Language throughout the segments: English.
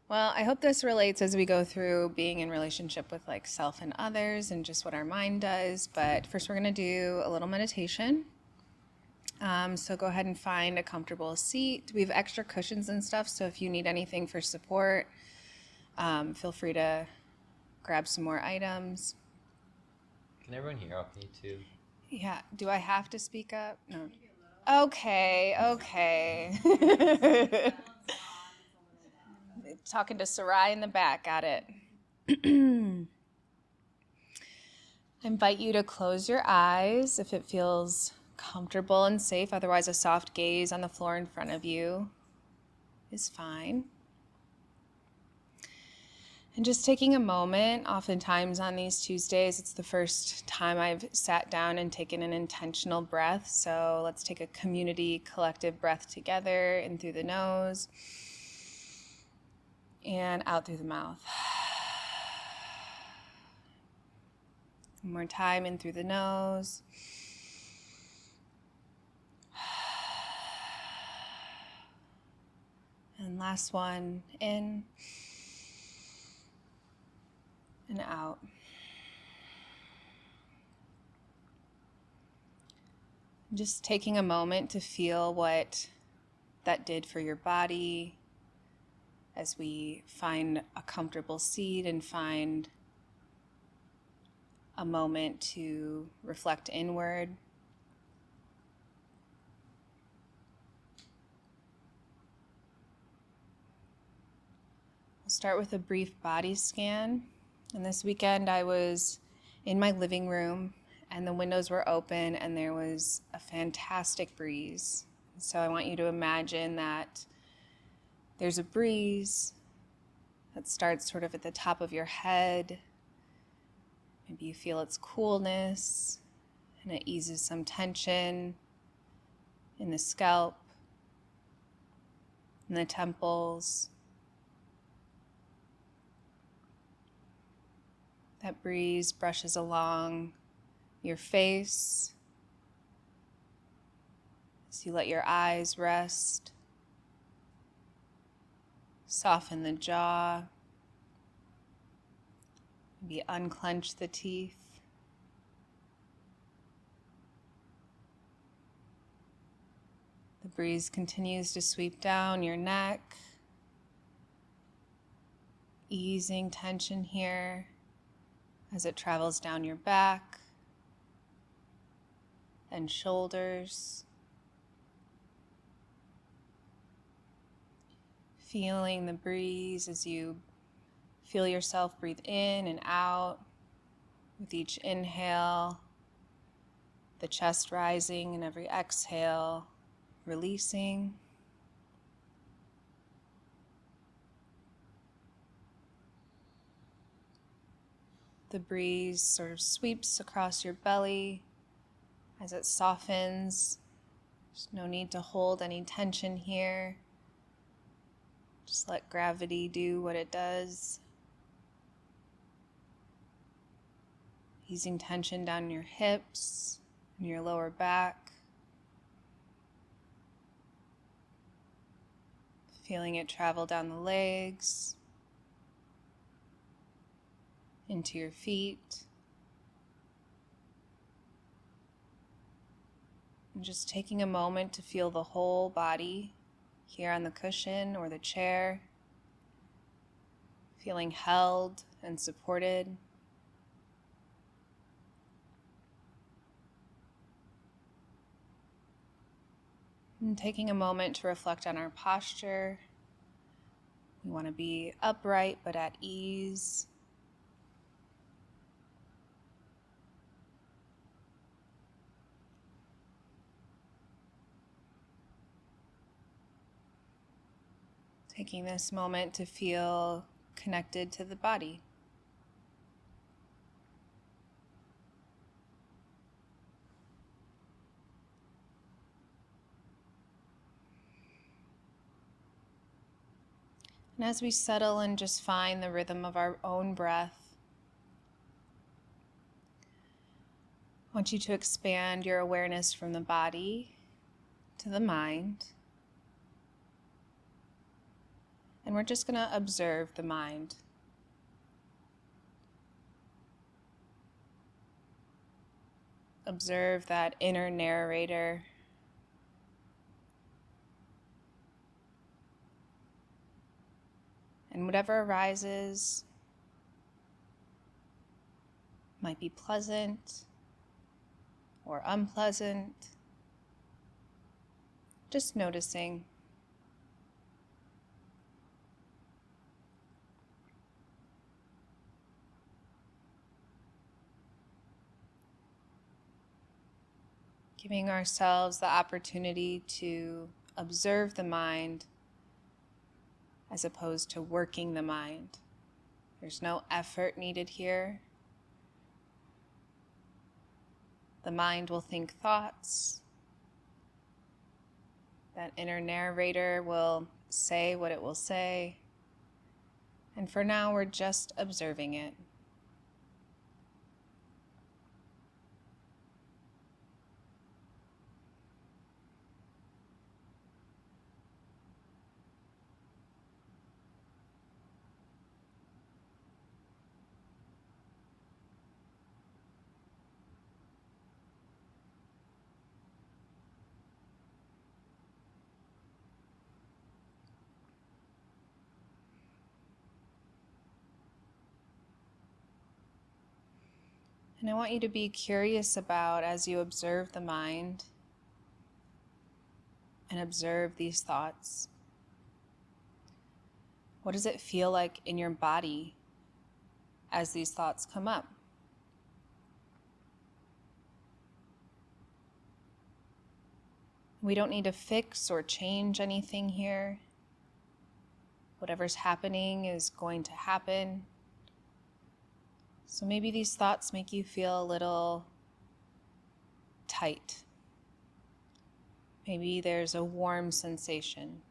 Well, I hope this relates as we go through being in relationship with like self and others and just what our mind does. But first, we're going to do a little meditation. So go ahead and find a comfortable seat. We have extra cushions and stuff, so if you need anything for support, feel free to grab some more items. Can everyone hear okay too? Yeah, do I have to speak up? No. Okay, okay. Talking to Sarai in the back, got it. I invite you to close your eyes if it feels comfortable and safe. Otherwise, a soft gaze on the floor in front of you is fine. And just taking a moment, oftentimes on these Tuesdays, it's the first time I've sat down and taken an intentional breath. So let's take a community collective breath together, in through the nose and out through the mouth. One more time, in through the nose. And last one, in and out. Just taking a moment to feel what that did for your body as we find a comfortable seat and find a moment to reflect inward. We'll start with a brief body scan. And this weekend I was in my living room and the windows were open and there was a fantastic breeze. So I want you to imagine that there's a breeze that starts sort of at the top of your head. Maybe you feel its coolness and it eases some tension in the scalp, in the temples. That breeze brushes along your face as you let your eyes rest. Soften the jaw. Maybe unclench the teeth. The breeze continues to sweep down your neck, easing tension here as it travels down your back and shoulders. Feeling the breeze as you feel yourself breathe in and out with each inhale, the chest rising, and every exhale, releasing. The breeze sort of sweeps across your belly as it softens. There's no need to hold any tension here. Just let gravity do what it does. Easing tension down your hips and your lower back. Feeling it travel down the legs, into your feet. And just taking a moment to feel the whole body here on the cushion or the chair, feeling held and supported. And taking a moment to reflect on our posture. We want to be upright but at ease. Taking this moment to feel connected to the body. And as we settle and just find the rhythm of our own breath, I want you to expand your awareness from the body to the mind. And we're just going to observe the mind. Observe that inner narrator. And whatever arises might be pleasant or unpleasant. Just noticing. Giving ourselves the opportunity to observe the mind as opposed to working the mind. There's no effort needed here. The mind will think thoughts. That inner narrator will say what it will say. And for now, we're just observing it. And I want you to be curious about, as you observe the mind and observe these thoughts, what does it feel like in your body as these thoughts come up? We don't need to fix or change anything here. Whatever's happening is going to happen. So maybe these thoughts make you feel a little tight. Maybe there's a warm sensation.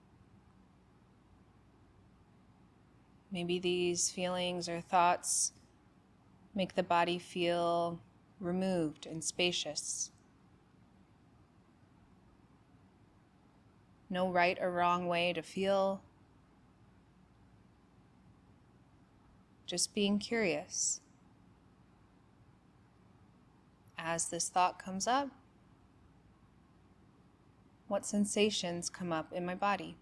Maybe these feelings or thoughts make the body feel removed and spacious. No right or wrong way to feel. Just being curious. As this thought comes up, what sensations come up in my body?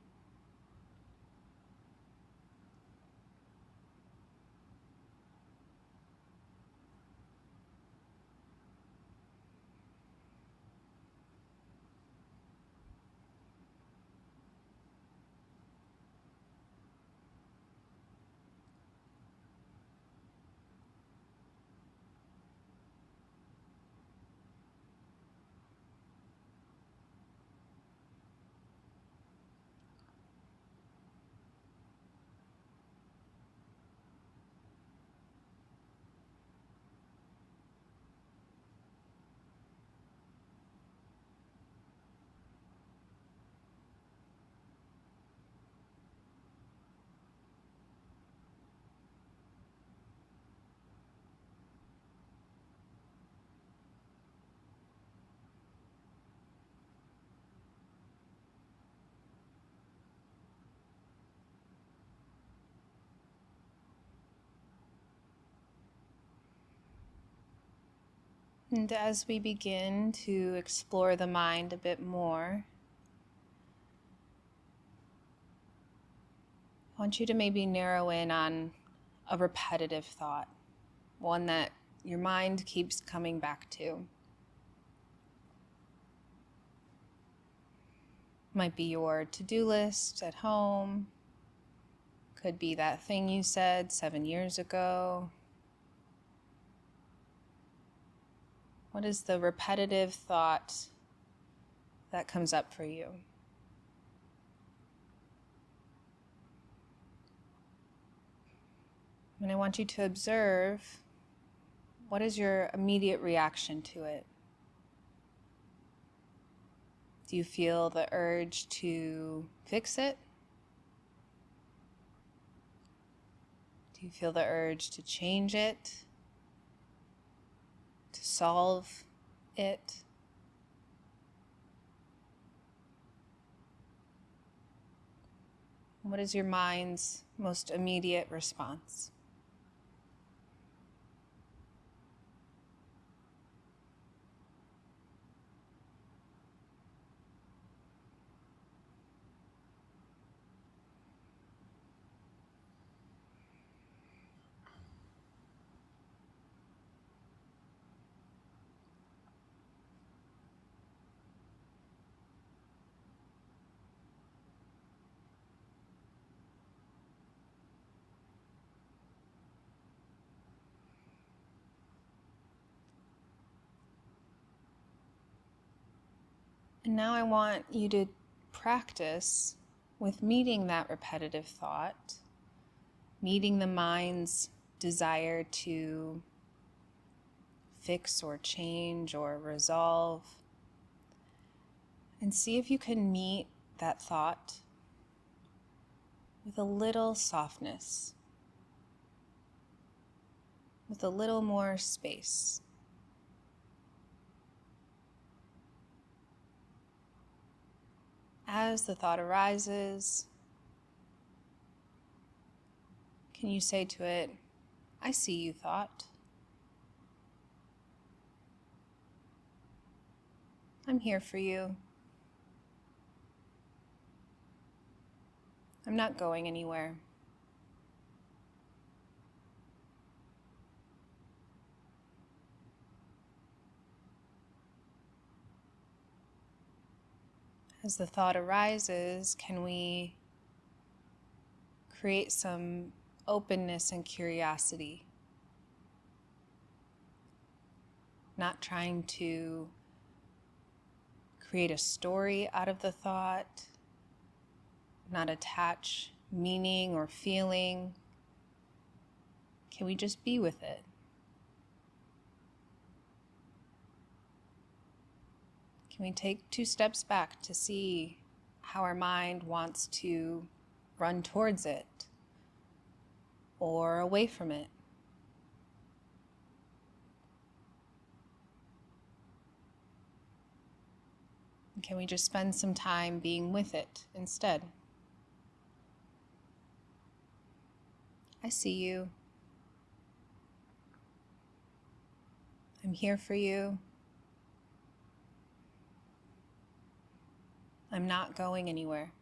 And as we begin to explore the mind a bit more, I want you to maybe narrow in on a repetitive thought, one that your mind keeps coming back to. Might be your to-do list at home, could be that thing you said 7 years ago. What is the repetitive thought that comes up for you? And I want you to observe, what is your immediate reaction to it? Do you feel the urge to fix it? Do you feel the urge to change it? To solve it? What is your mind's most immediate response? And now I want you to practice with meeting that repetitive thought, meeting the mind's desire to fix or change or resolve, and see if you can meet that thought with a little softness, with a little more space. As the thought arises, can you say to it, "I see you, thought. I'm here for you. I'm not going anywhere." As the thought arises, can we create some openness and curiosity? Not trying to create a story out of the thought, not attach meaning or feeling. Can we just be with it? Can we take 2 steps back to see how our mind wants to run towards it or away from it? Can we just spend some time being with it instead? I see you. I'm here for you. I'm not going anywhere.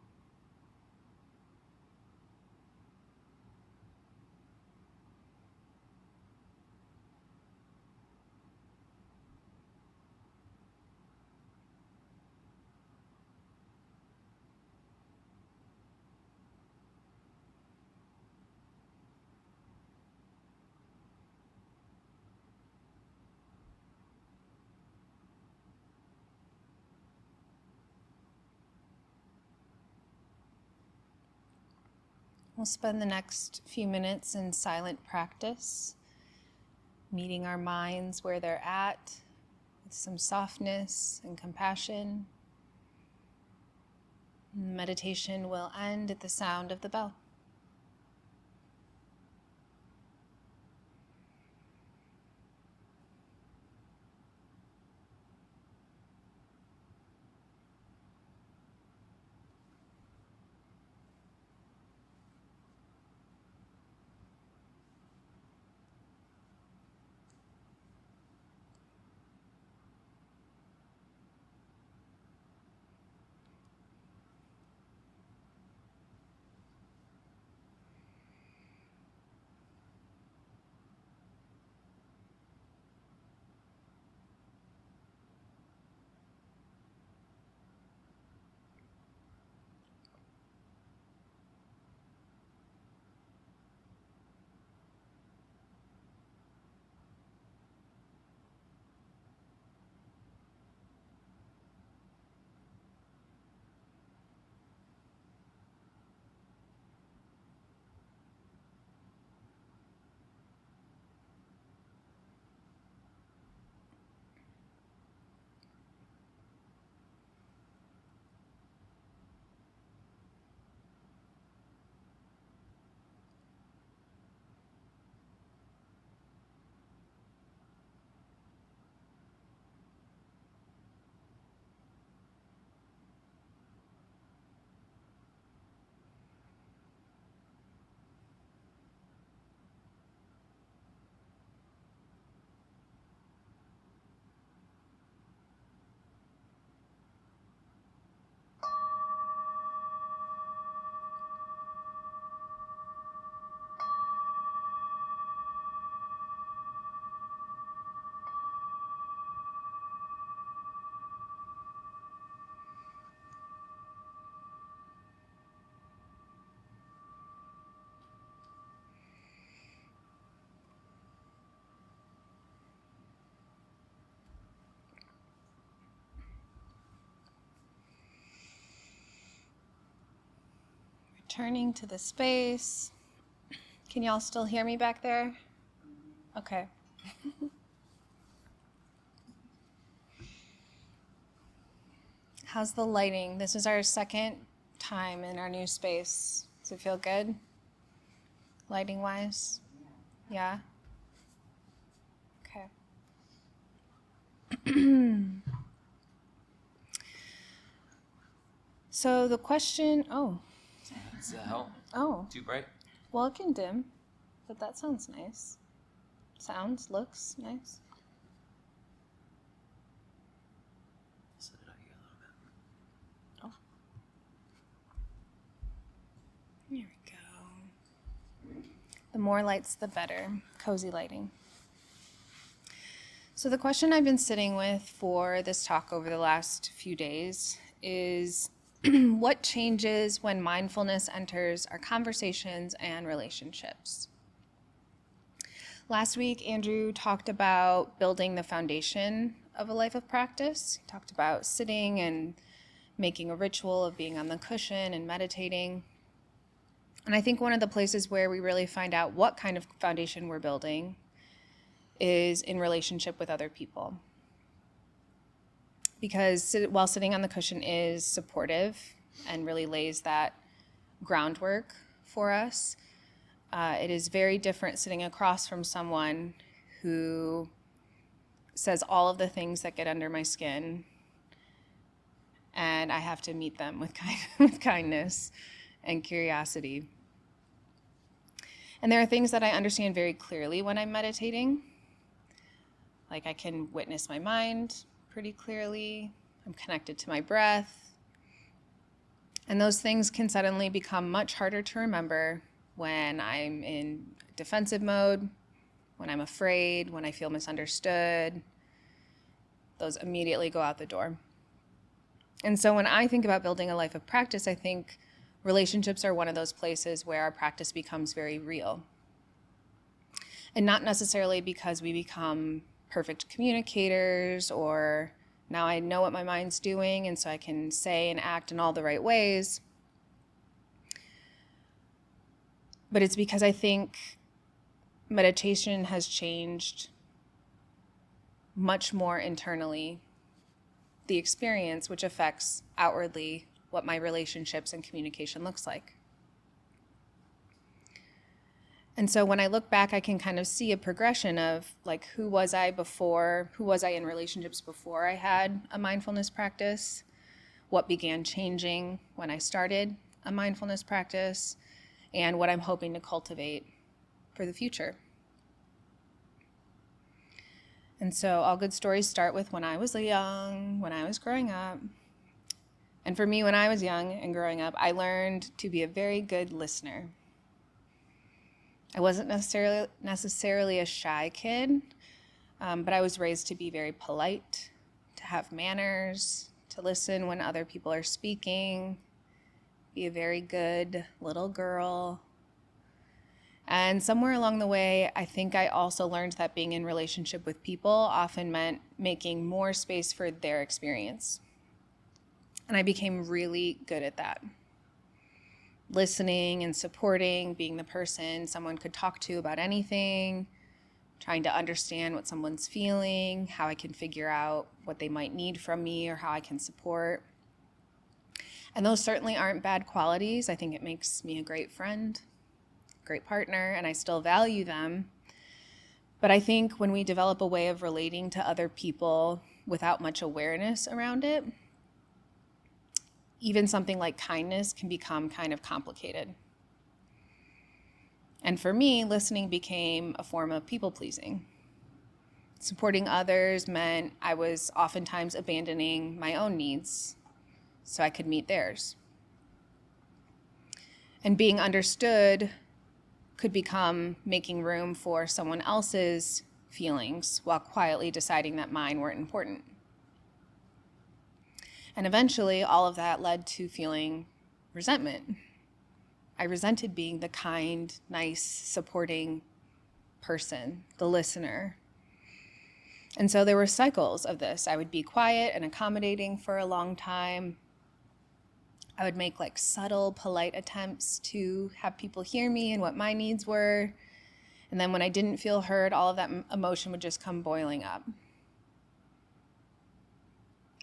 We'll spend the next few minutes in silent practice, meeting our minds where they're at with some softness and compassion. Meditation will end at the sound of the bell. returning to the space. Can y'all still hear me back there? Okay. How's the lighting? This is our second time in our new space. Does it feel good? Lighting-wise? Yeah? Okay. So the question, Does that help? oh, Too bright? well, it can dim, but that sounds nice. Looks nice. Set it out here a little bit. Oh. Here we go. The more lights, the better. Cozy lighting. So the question I've been sitting with for this talk over the last few days is what changes when mindfulness enters our conversations and relationships? Last week, Andrew talked about building the foundation of a life of practice. He talked about sitting and making a ritual of being on the cushion and meditating. And I think one of the places where we really find out what kind of foundation we're building is in relationship with other people. Because while sitting on the cushion is supportive and really lays that groundwork for us, it is very different sitting across from someone who says all of the things that get under my skin, and I have to meet them with kindness and curiosity. And there are things that I understand very clearly when I'm meditating. Like I can witness my mind pretty clearly. I'm connected to my breath. And those things can suddenly become much harder to remember when I'm in defensive mode, when I'm afraid, when I feel misunderstood. Those immediately go out the door. And so when I think about building a life of practice, I think relationships are one of those places where our practice becomes very real. And not necessarily because we become perfect communicators or now I know what my mind's doing and so I can say and act in all the right ways. But it's because I think meditation has changed much more internally the experience, which affects outwardly what my relationships and communication looks like. And so when I look back, I can kind of see a progression of like, who was I in relationships before I had a mindfulness practice? What began changing when I started a mindfulness practice? And what I'm hoping to cultivate for the future. And so all good stories start with when I was young, when I was growing up. And for me, when I was young and growing up, I learned to be a very good listener. I wasn't necessarily a shy kid, but I was raised to be very polite, to have manners, to listen when other people are speaking, be a very good little girl. And somewhere along the way, I think I also learned that being in relationship with people often meant making more space for their experience. And I became really good at that. Listening and supporting, being the person someone could talk to about anything, trying to understand what someone's feeling, how I can figure out what they might need from me or how I can support. And those certainly aren't bad qualities. I think it makes me a great friend, great partner, and I still value them. But I think when we develop a way of relating to other people without much awareness around it, even something like kindness can become kind of complicated. And for me, listening became a form of people-pleasing. Supporting others meant I was oftentimes abandoning my own needs so I could meet theirs. And being understood could become making room for someone else's feelings while quietly deciding that mine weren't important. And eventually, all of that led to feeling resentment. I resented being the kind, nice, supporting person, the listener. And so there were cycles of this. I would be quiet and accommodating for a long time, I would make like subtle, polite attempts to have people hear me and what my needs were. And then when I didn't feel heard, all of that emotion would just come boiling up.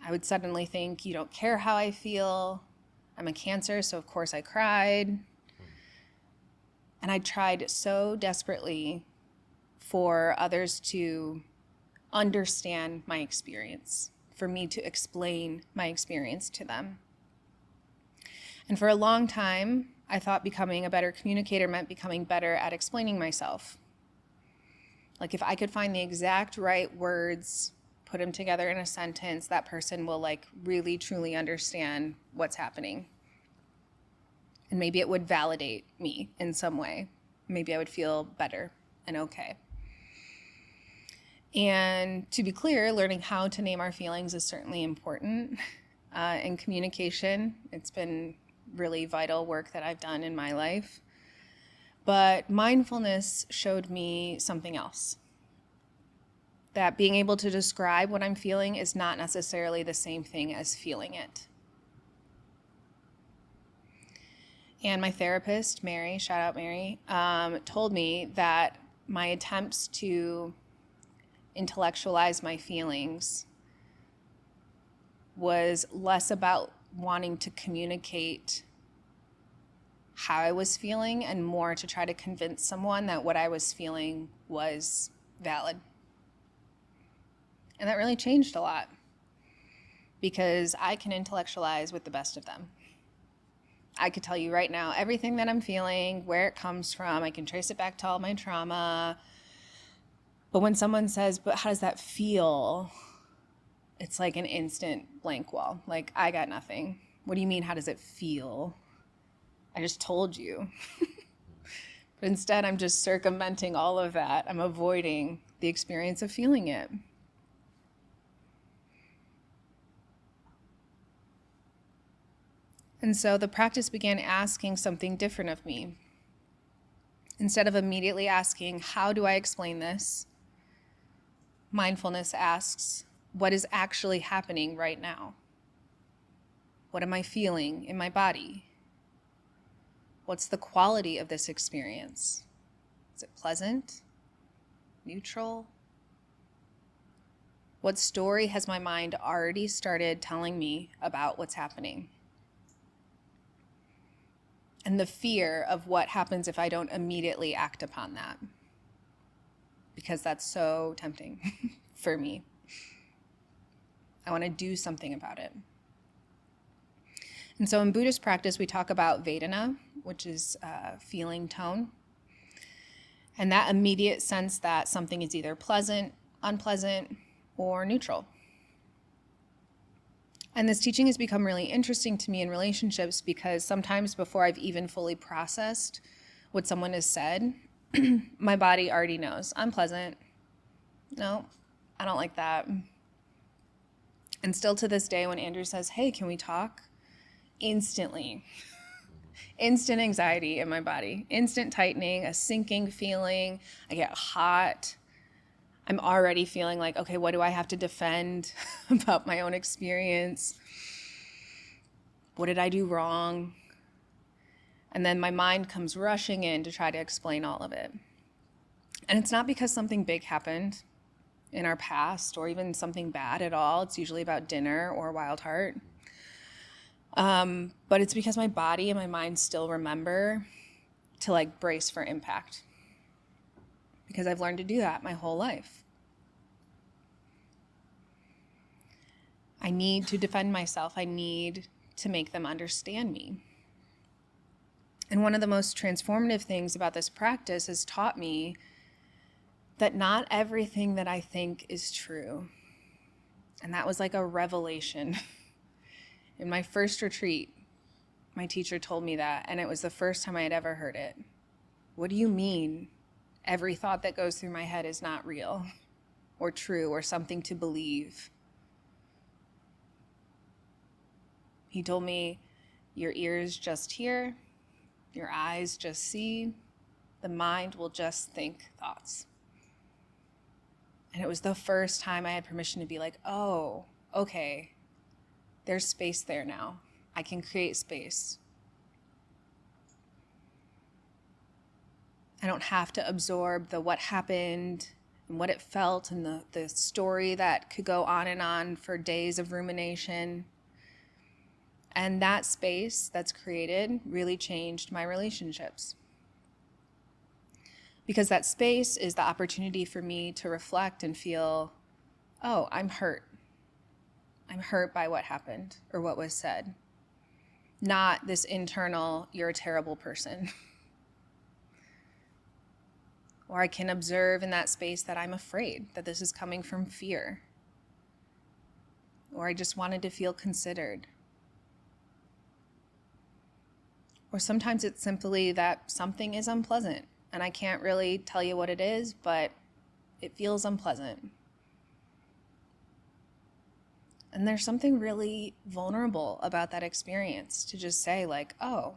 I would suddenly think, you don't care how I feel. I'm a Cancer, so of course I cried. And I tried so desperately for others to understand my experience, for me to explain my experience to them. And for a long time, I thought becoming a better communicator meant becoming better at explaining myself. Like if I could find the exact right words, put them together in a sentence, that person will like really truly understand what's happening. And maybe it would validate me in some way. Maybe I would feel better and okay. And to be clear, learning how to name our feelings is certainly important in communication. It's been really vital work that I've done in my life. But mindfulness showed me something else. That being able to describe what I'm feeling is not necessarily the same thing as feeling it. And my therapist, Mary, shout out Mary, told me that my attempts to intellectualize my feelings was less about wanting to communicate how I was feeling and more to try to convince someone that what I was feeling was valid. And that really changed a lot because I can intellectualize with the best of them. I could tell you right now everything that I'm feeling, where it comes from. I can trace it back to all my trauma. But when someone says, but how does that feel? It's like an instant blank wall. Like, I got nothing. What do you mean, how does it feel? I just told you. But instead, I'm just circumventing all of that. I'm avoiding the experience of feeling it. And so the practice began asking something different of me. Instead of immediately asking, how do I explain this? Mindfulness asks, what is actually happening right now? What am I feeling in my body? What's the quality of this experience? Is it pleasant? Neutral? What story has my mind already started telling me about what's happening? And the fear of what happens if I don't immediately act upon that. Because that's so tempting for me. I want to do something about it. And so in Buddhist practice, we talk about Vedana, which is feeling tone. And that immediate sense that something is either pleasant, unpleasant, or neutral. And this teaching has become really interesting to me in relationships because sometimes before I've even fully processed what someone has said, my body already knows. Unpleasant. No, I don't like that. And still to this day, when Andrew says, hey, can we talk? Instantly. Instant anxiety in my body. Instant tightening, a sinking feeling. I get hot. I'm already feeling like, okay, what do I have to defend about my own experience? What did I do wrong? And then my mind comes rushing in to try to explain all of it. And it's not because something big happened in our past or even something bad at all. It's usually about dinner or wild heart. But it's because my body and my mind still remember to like brace for impact. Because I've learned to do that my whole life. I need to defend myself. I need to make them understand me. And one of the most transformative things about this practice has taught me that not everything that I think is true. And that was like a revelation. In my first retreat, my teacher told me that, and it was the first time I had ever heard it. What do you mean every thought that goes through my head is not real or true or something to believe? He told me, your ears just hear, your eyes just see, the mind will just think thoughts. And it was the first time I had permission to be like, oh, okay, there's space there now. I can create space. I don't have to absorb the what happened and what it felt and the story that could go on and on for days of rumination. And that space that's created really changed my relationships. Because that space is the opportunity for me to reflect and feel, oh, I'm hurt. I'm hurt by what happened or what was said. Not this internal, you're a terrible person. Or I can observe in that space that I'm afraid, that this is coming from fear. Or I just wanted to feel considered. Or sometimes it's simply that something is unpleasant and I can't really tell you what it is, but it feels unpleasant. And there's something really vulnerable about that experience to just say like, oh,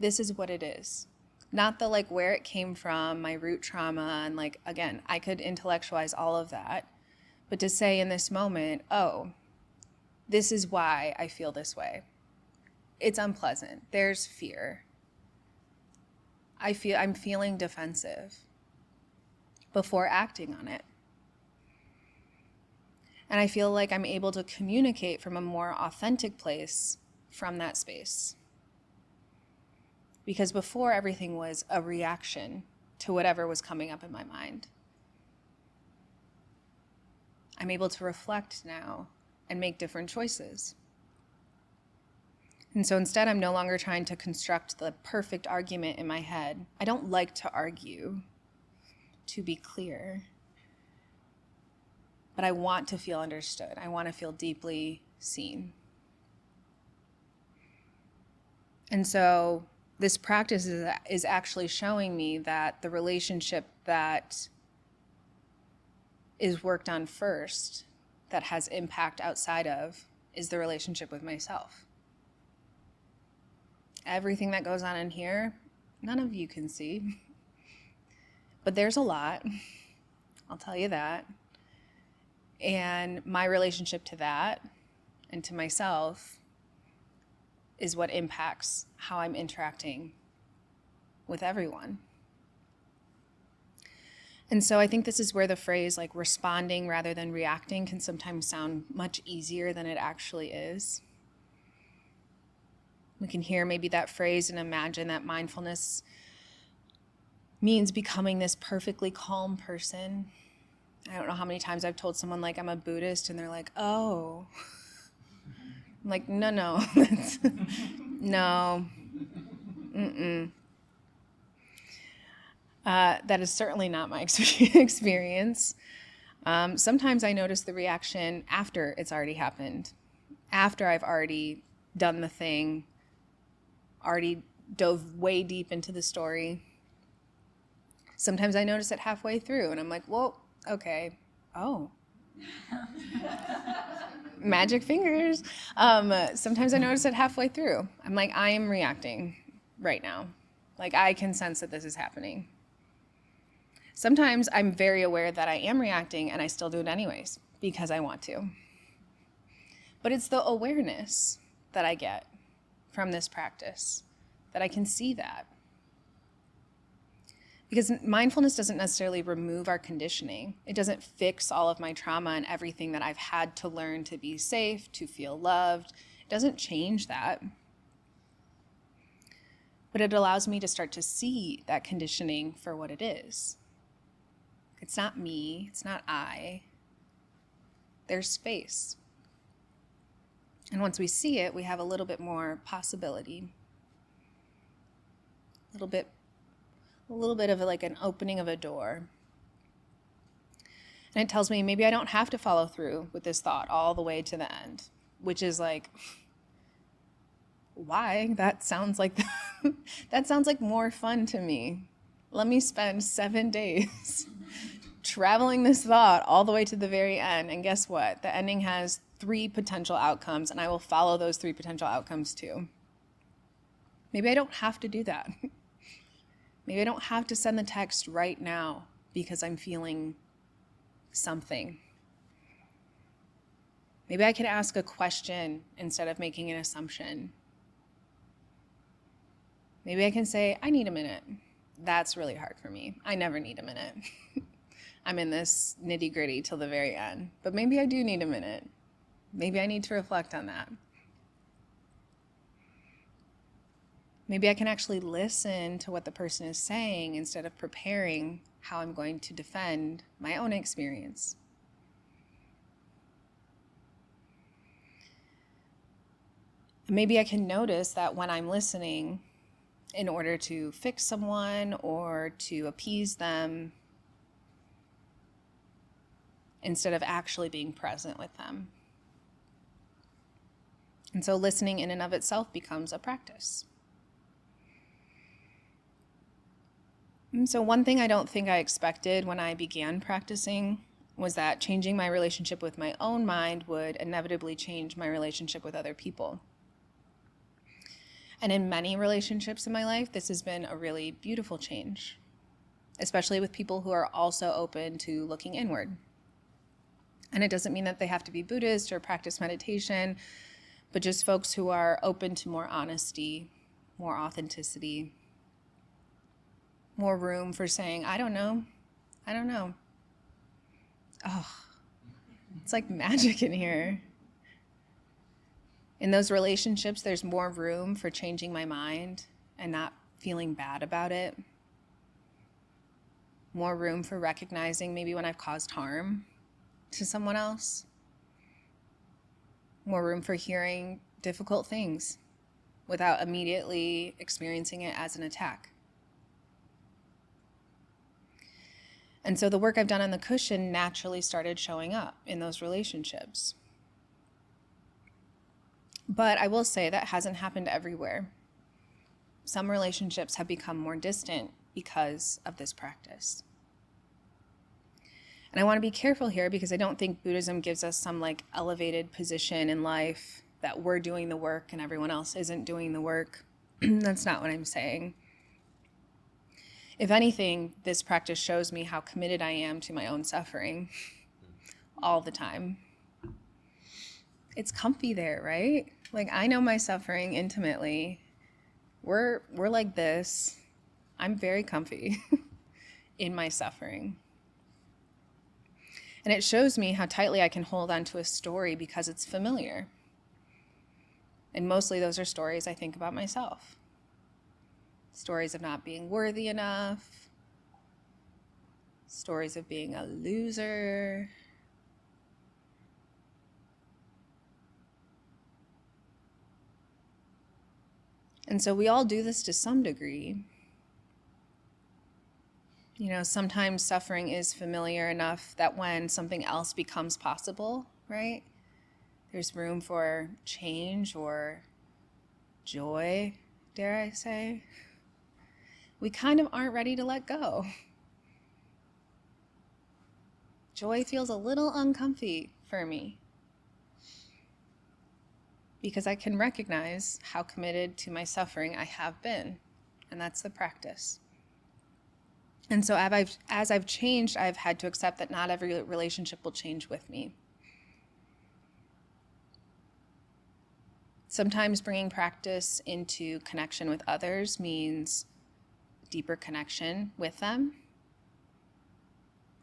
this is what it is. Not the like where it came from, my root trauma, and like, again, I could intellectualize all of that, but to say in this moment, oh, this is why I feel this way. It's unpleasant. There's fear. I'm feeling defensive before acting on it. And I feel like I'm able to communicate from a more authentic place from that space. Because before, everything was a reaction to whatever was coming up in my mind. I'm able to reflect now and make different choices. And so instead, I'm no longer trying to construct the perfect argument in my head. I don't like to argue, to be clear. But I want to feel understood. I want to feel deeply seen. And so this practice is actually showing me that the relationship that is worked on first, that has impact outside of, is the relationship with myself. Everything that goes on in here, none of you can see. But there's a lot. I'll tell you that. And my relationship to that and to myself is what impacts how I'm interacting with everyone. And so I think this is where the phrase like responding rather than reacting can sometimes sound much easier than it actually is. We can hear maybe that phrase and imagine that mindfulness means becoming this perfectly calm person. I don't know how many times I've told someone like I'm a Buddhist and they're like, oh. I'm like, no, no, that is certainly not my experience. Sometimes I notice the reaction after it's already happened, after I've already done the thing, already dove way deep into the story. Sometimes I notice it halfway through and I'm like, whoa, okay, oh. Magic fingers. Sometimes I notice it halfway through. I'm like, I am reacting right now. Like I can sense that this is happening. Sometimes I'm very aware that I am reacting and I still do it anyways because I want to. But it's the awareness that I get from this practice that I can see that. Because mindfulness doesn't necessarily remove our conditioning. It doesn't fix all of my trauma and everything that I've had to learn to be safe, to feel loved. It doesn't change that. But it allows me to start to see that conditioning for what it is. It's not me, it's not I. There's space. And once we see it, we have a little bit more possibility. A little bit of like an opening of a door. And it tells me maybe I don't have to follow through with this thought all the way to the end, which is like, why? That sounds like more fun to me. Let me spend 7 days traveling this thought all the way to the very end. And guess what? The ending has 3 potential outcomes, and I will follow those 3 potential outcomes too. Maybe I don't have to do that. Maybe I don't have to send the text right now because I'm feeling something. Maybe I can ask a question instead of making an assumption. Maybe I can say, I need a minute. That's really hard for me. I never need a minute. I'm in this nitty-gritty till the very end. But maybe I do need a minute. Maybe I need to reflect on that. Maybe I can actually listen to what the person is saying instead of preparing how I'm going to defend my own experience. Maybe I can notice that when I'm listening, in order to fix someone or to appease them, instead of actually being present with them. And so listening in and of itself becomes a practice. And so one thing I don't think I expected when I began practicing was that changing my relationship with my own mind would inevitably change my relationship with other people. And in many relationships in my life, this has been a really beautiful change, especially with people who are also open to looking inward. And it doesn't mean that they have to be Buddhist or practice meditation, but just folks who are open to more honesty, more authenticity, more room for saying, I don't know. Oh, it's like magic in here. In those relationships, there's more room for changing my mind and not feeling bad about it. More room for recognizing maybe when I've caused harm to someone else. More room for hearing difficult things without immediately experiencing it as an attack. And so the work I've done on the cushion naturally started showing up in those relationships. But I will say that hasn't happened everywhere. Some relationships have become more distant because of this practice. And I want to be careful here because I don't think Buddhism gives us some like elevated position in life that we're doing the work and everyone else isn't doing the work. That's not what I'm saying. If anything, this practice shows me how committed I am to my own suffering all the time. It's comfy there, right? Like I know my suffering intimately. We're like this. I'm very comfy in my suffering. And it shows me how tightly I can hold on to a story because it's familiar. And mostly those are stories I think about myself. Stories of not being worthy enough. Stories of being a loser. And so we all do this to some degree. You know, sometimes suffering is familiar enough that when something else becomes possible, right? There's room for change or joy, dare I say. We kind of aren't ready to let go. Joy feels a little uncomfy for me because I can recognize how committed to my suffering I have been, and that's the practice. And so as I've changed, I've had to accept that not every relationship will change with me. Sometimes bringing practice into connection with others means deeper connection with them,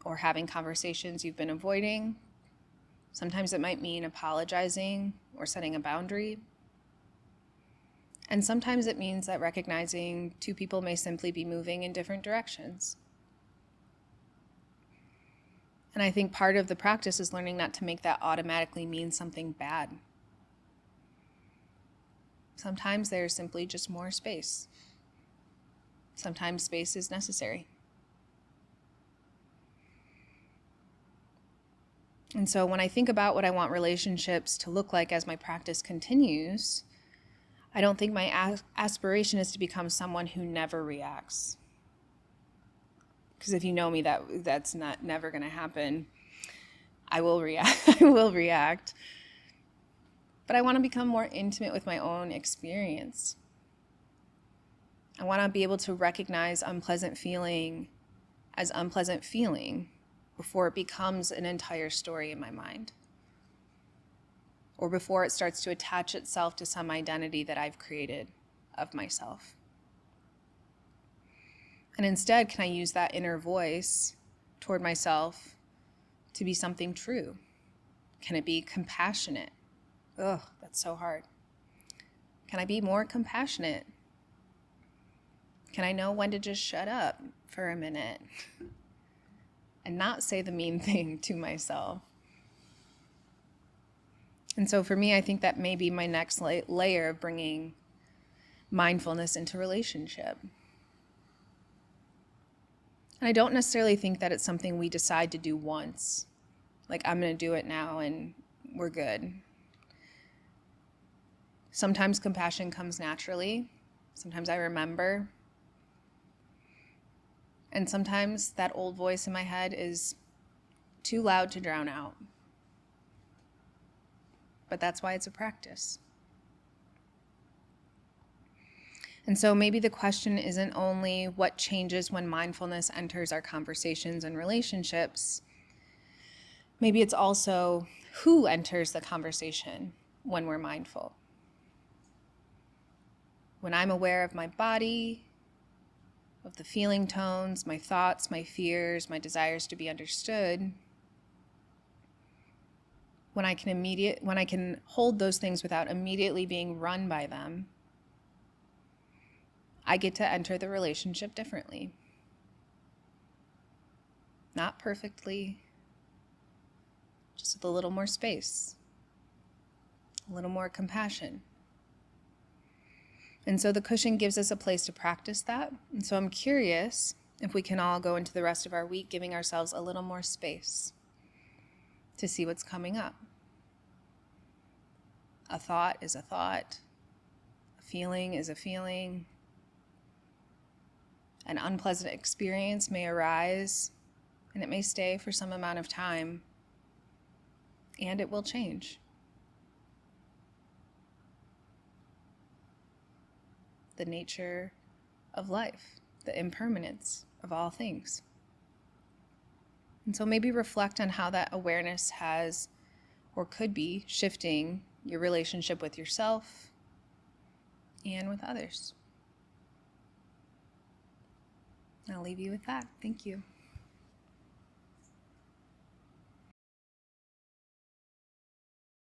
or having conversations you've been avoiding. Sometimes it might mean apologizing or setting a boundary. And sometimes it means that recognizing two people may simply be moving in different directions. And I think part of the practice is learning not to make that automatically mean something bad. Sometimes there's simply just more space. Sometimes space is necessary. And so when I think about what I want relationships to look like as my practice continues, I don't think my aspiration is to become someone who never reacts. Because if you know me, that's never going to happen. I will react. I will react. But I want to become more intimate with my own experience. I want to be able to recognize unpleasant feeling as unpleasant feeling before it becomes an entire story in my mind. or before it starts to attach itself to some identity that I've created of myself. And instead, can I use that inner voice toward myself to be something true? Can it be compassionate? Ugh, that's so hard. Can I be more compassionate? Can I know when to just shut up for a minute and not say the mean thing to myself? And so for me, I think that may be my next layer of bringing mindfulness into relationship. And I don't necessarily think that it's something we decide to do once. Like, I'm going to do it now and we're good. Sometimes compassion comes naturally. Sometimes I remember. And sometimes that old voice in my head is too loud to drown out. But that's why it's a practice. And so maybe the question isn't only what changes when mindfulness enters our conversations and relationships. Maybe it's also who enters the conversation when we're mindful. When I'm aware of my body, of the feeling tones, my thoughts, my fears, my desires to be understood, when I can hold those things without immediately being run by them, I get to enter the relationship differently. Not perfectly, just with a little more space, a little more compassion. And so the cushion gives us a place to practice that. And so I'm curious if we can all go into the rest of our week giving ourselves a little more space to see what's coming up. A thought is a thought. A feeling is a feeling. An unpleasant experience may arise, and it may stay for some amount of time, and it will change. The nature of life, the impermanence of all things. And so maybe reflect on how that awareness has or could be shifting your relationship with yourself and with others. I'll leave you with that. Thank you.